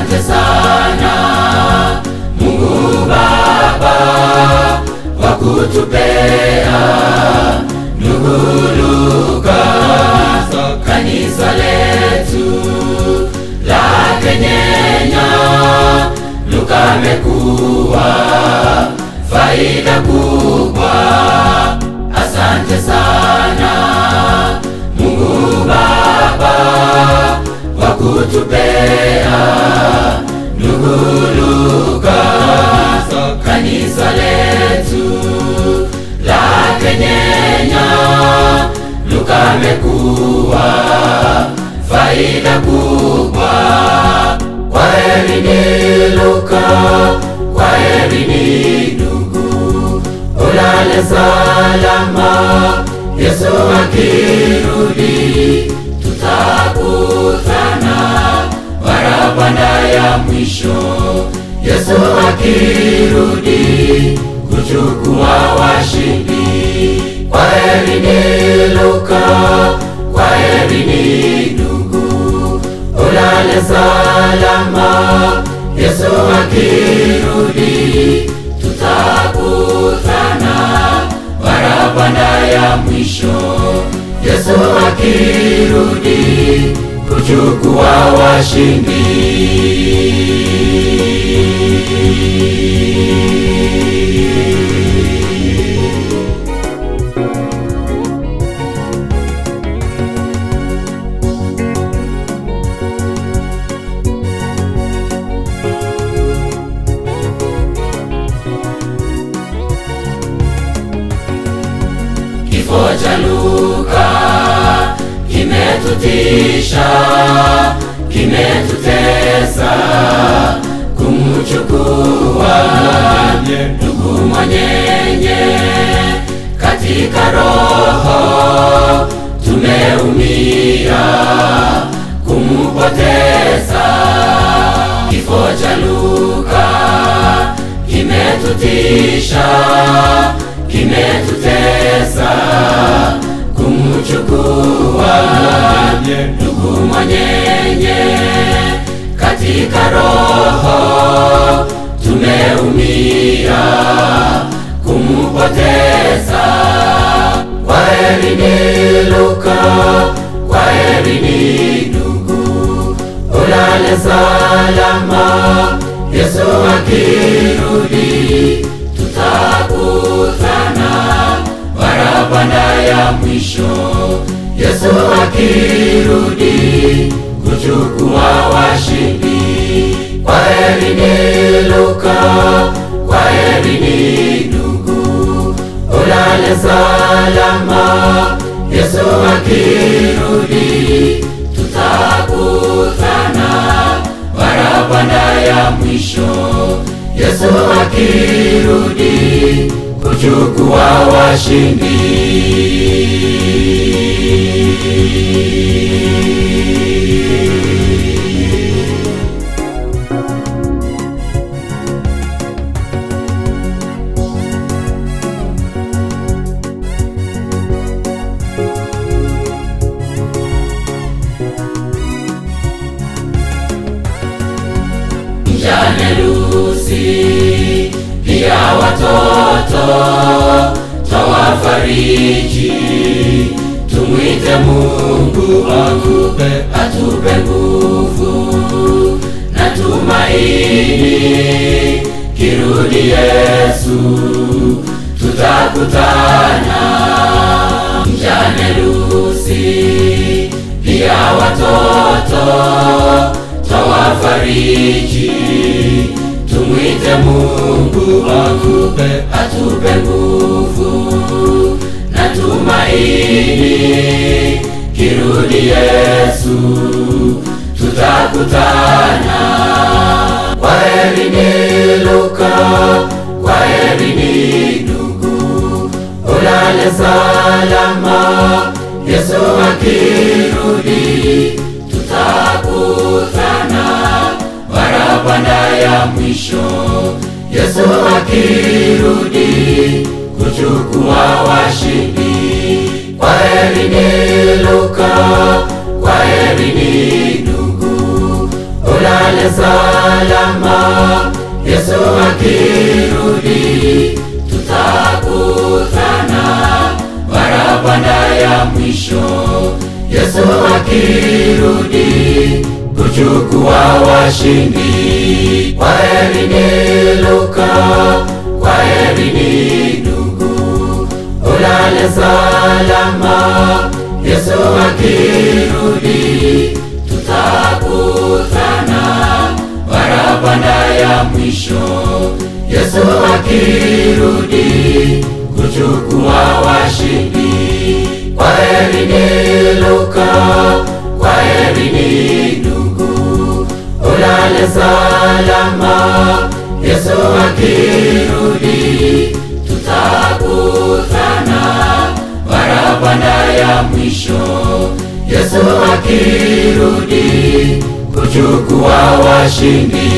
Asante sana Mungu Baba kwa kutupea ndugu Luka, kanisa letu la Kenyenya. Luka amekuwa faida kubwa. Asante sana Mungu Baba kwa kutupea ndugu Luka, kanisa letu la Kenyenya. Luka amekuwa faida kubwa. Kwaherini Luka, kwaherini ndugu, ulale salama. Yesu akirudi tutakutana barabara ya mwisho. Yesu akirudi kuchukua washindi. Kwaherini Luka, kwaherini ndugu, ulale salama. Yesu akirudi tutakutana barabara ya mwisho. Yesu akirudi kuchukua washindi. Kifo cha Luka kimetutisha, kimetutesa. Kumchukua ndugu mwenyenye katika roho, tumeumia kumpoteza. Kifo cha Luka kimetutisha, kimetutesa. Kumchukua ndugu mwenyenye katika roho, tumeumia kumpoteza. Kwaherini Luka, kwaherini ndugu, ulale salama. Yesu akirudi tutakutana barabara ya mwisho. Yesu akirudi kuchukua washindi. Kwaherini Luka, kwaherini ndugu, ulale salama. Yesu akirudi tutakutana barabara ya mwisho. Yesu akirudi kuchukua washindi. Mjane Lucy pia watoto twawafariji. Tumwite Mungu atupe nguvu na tumaini. Kirudi Yesu tutakutana. Mjane Lucy pia watoto twawafariji. Tumwite Mungu atupe nguvu na tumaini. Kirudi Yesu tutakutana. Kwaherini Luka, kwaherini ndugu, ulale salama. Yesu akirudi tutakutana barabara ya mwisho. Yesu akirudi kuchukua washindi. Kwaherini Luka, kwaherini ndugu, ulale salama. salama, Yesu akirudi, tutakutana barabara ya mwisho. Yesu akirudi, kuchukua washindi. Kwaherini Luka, kwaherini ndugu, ulale salama, Yesu akirudi, tutakutana barabara ya mwisho. Yesu akirudi, kuchukua washindi. Kwaherini Luka, kwaherini ndugu, ulale salama, Yesu akirudi, tutakutana barabara ya mwisho. Yesu akirudi, kuchukua washindi.